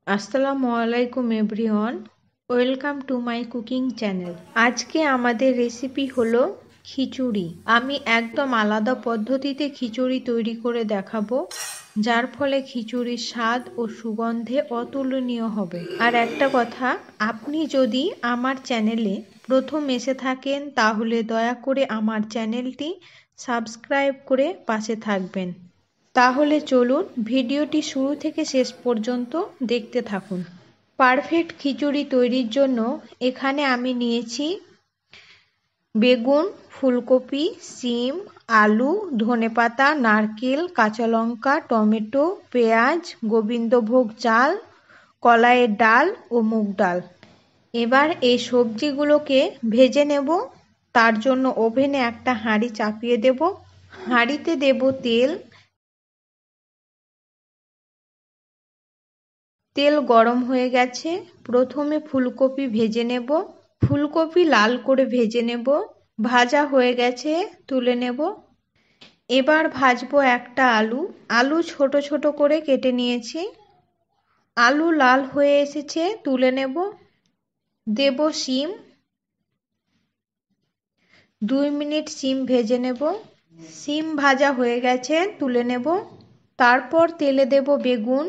আসসালামু আলাইকুম everyone, welcome to my cooking channel. আজকে আমাদের রেসিপি হলো খিচুড়ি। আমি একদম আলাদা পদ্ধতিতে খিচুড়ি তৈরি করে দেখাবো, যার ফলে খিচুড়ির স্বাদ ও সুগন্ধে অতুলনীয় হবে। আর একটা কথা, আপনি যদি আমার চ্যানেলে প্রথম এসে থাকেন তাহলে দয়া করে আমার চ্যানেলটি সাবস্ক্রাইব করে পাশে থাকবেন। তাহলে চলুন ভিডিওটি শুরু থেকে শেষ পর্যন্ত দেখতে থাকুন। পারফেক্ট খিচুড়ি তৈরির জন্য এখানে আমি নিয়েছি বেগুন, ফুলকপি, শিম, আলু, ধনেপাতা, নারকেল, কাঁচা লঙ্কা, টমেটো, পেঁয়াজ, গোবিন্দভোগ চাল, কলাইয়ের ডাল ও মুগ ডাল। এবার এই সবজিগুলোকে ভেজে নেব। তার জন্য ওভেনে একটা হাঁড়ি চাপিয়ে দেব। হাঁড়িতে দেব তেল। তেল গরম হয়ে গেছে। প্রথমে ফুলকপি ভেজে নেব। ফুলকপি লাল করে ভেজে নেব। ভাজা হয়ে গেছে, তুলে নেব। এবার ভাজবো একটা আলু। আলু ছোট ছোট করে কেটে নিয়েছি। আলু লাল হয়ে এসেছে, তুলে নেব। দেব শিম। 2 মিনিট শিম ভেজে নেব। শিম ভাজা হয়ে গেছে, তুলে নেব। তারপর তেলে দেব বেগুন।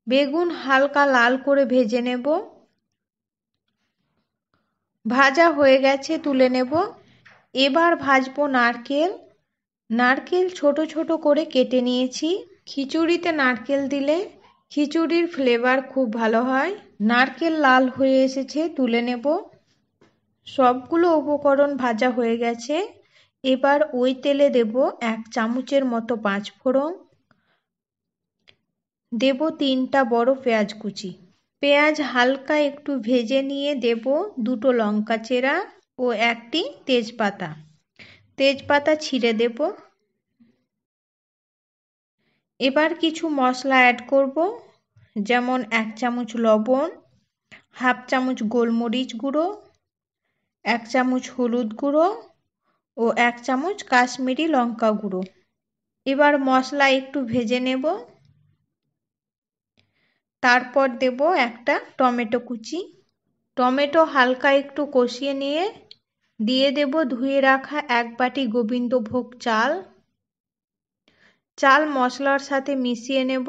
বেগুন হালকা লাল করে ভেজে নেব। ভাজা হয়ে গেছে, তুলে নেব। এবার ভাজবো নারকেল। নারকেল ছোট ছোট করে কেটে নিয়েছি। খিচুড়িতে নারকেল দিলে খিচুড়ির ফ্লেভার খুব ভালো হয়। নারকেল লাল হয়ে এসেছে, তুলে নেব। সবগুলো উপকরণ ভাজা হয়ে গেছে। এবার ওই তেলে দেব 1 চামচের মতো 5 ফোড়ন। দেব 3টা বড় পেঁয়াজ কুচি। পেঁয়াজ হালকা একটু ভেজে নিয়ে দেব 2টো লঙ্কা চেরা ও 1টি তেজপাতা। তেজপাতা ছিঁড়ে দেব। এবার কিছু মশলা অ্যাড করব, যেমন 1 চামচ লবণ, হাফ চামচ গোলমরিচ গুঁড়ো, 1 চামচ হলুদ গুঁড়ো ও 1 চামচ কাশ্মীরি লঙ্কা গুঁড়ো। এবার মশলা একটু ভেজে নেব। তারপর দেব একটা টমেটো কুচি। টমেটো হালকা একটু কষিয়ে নিয়ে দিয়ে দেব ধুয়ে রাখা 1 বাটি গোবিন্দভোগ চাল। চাল মশলার সাথে মিশিয়ে নেব।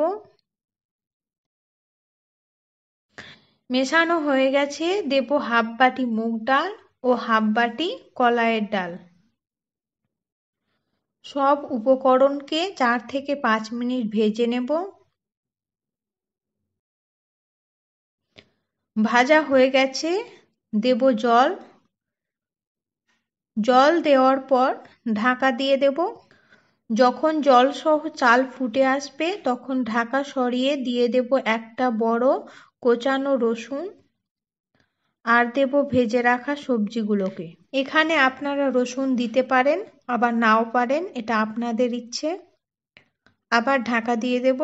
মেশানো হয়ে গেছে। দেব হাফ বাটি মুগ ডাল ও হাফ বাটি কলাইয়ের ডাল। সব উপকরণকে 4 থেকে 5 মিনিট ভেজে নেব। ভাজা হয়ে গেছে। দেব জল। জল দেওয়ার পর ঢাকা দিয়ে দেব। যখন জল সহ চাল ফুটে আসবে তখন ঢাকা সরিয়ে দিয়ে দেব একটা বড় কোচানো রসুন আর দেব ভেজে রাখা সবজিগুলোকে। এখানে আপনারা রসুন দিতে পারেন, আবার নাও পারেন, এটা আপনাদের ইচ্ছে। আবার ঢাকা দিয়ে দেব।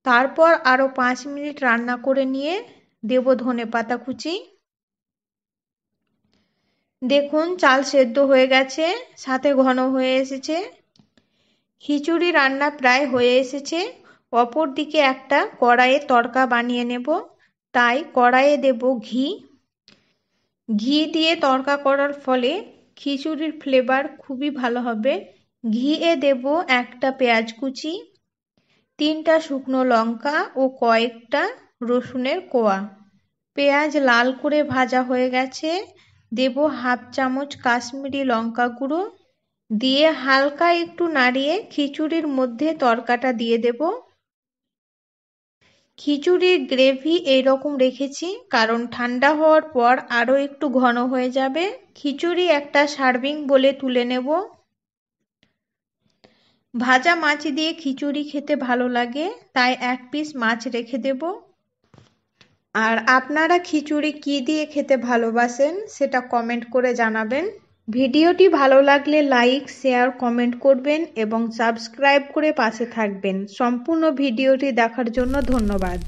তারপর আরো 5 মিনিট রান্না করে নিয়ে দেব ধনেপাতা কুচি। দেখুন চাল সেদ্ধ হয়ে গেছে, সাথে ঘন হয়ে এসেছে। খিচুড়ি রান্না প্রায় হয়ে এসেছে। অপর দিকে একটা কড়াইয়ে তড়কা বানিয়ে নেব। তাই কড়াইয়ে দেব ঘি। ঘি দিয়ে তড়কা করার ফলে খিচুড়ির ফ্লেভার খুবই ভালো হবে। ঘিয়ে দেব একটা পেঁয়াজ কুচি, 3টা শুকনো লঙ্কা ও কয়েকটা রসুনের কোয়া। পেঁয়াজ লাল করে ভাজা হয়ে গেছে। দেব হাফ চামচ কাশ্মীরি লঙ্কা গুঁড়ো। দিয়ে হালকা একটু নাড়িয়ে খিচুড়ির মধ্যে তড়কাটা দিয়ে দেব। খিচুড়ির গ্রেভি এইরকম রেখেছি কারণ ঠান্ডা হওয়ার পর আরও একটু ঘন হয়ে যাবে। খিচুড়ি একটা সার্ভিং বলে তুলে নেব। ভাজা মাছ দিয়ে খিচুড়ি খেতে ভালো লাগে, তাই 1 পিস মাছ রেখে দেব। আর আপনারা খিচুড়ি কি দিয়ে খেতে ভালোবাসেন সেটা কমেন্ট করে জানাবেন। ভিডিওটি ভালো লাগলে লাইক, শেয়ার, কমেন্ট করবেন এবং সাবস্ক্রাইব করে পাশে থাকবেন। সম্পূর্ণ ভিডিওটি দেখার জন্য ধন্যবাদ।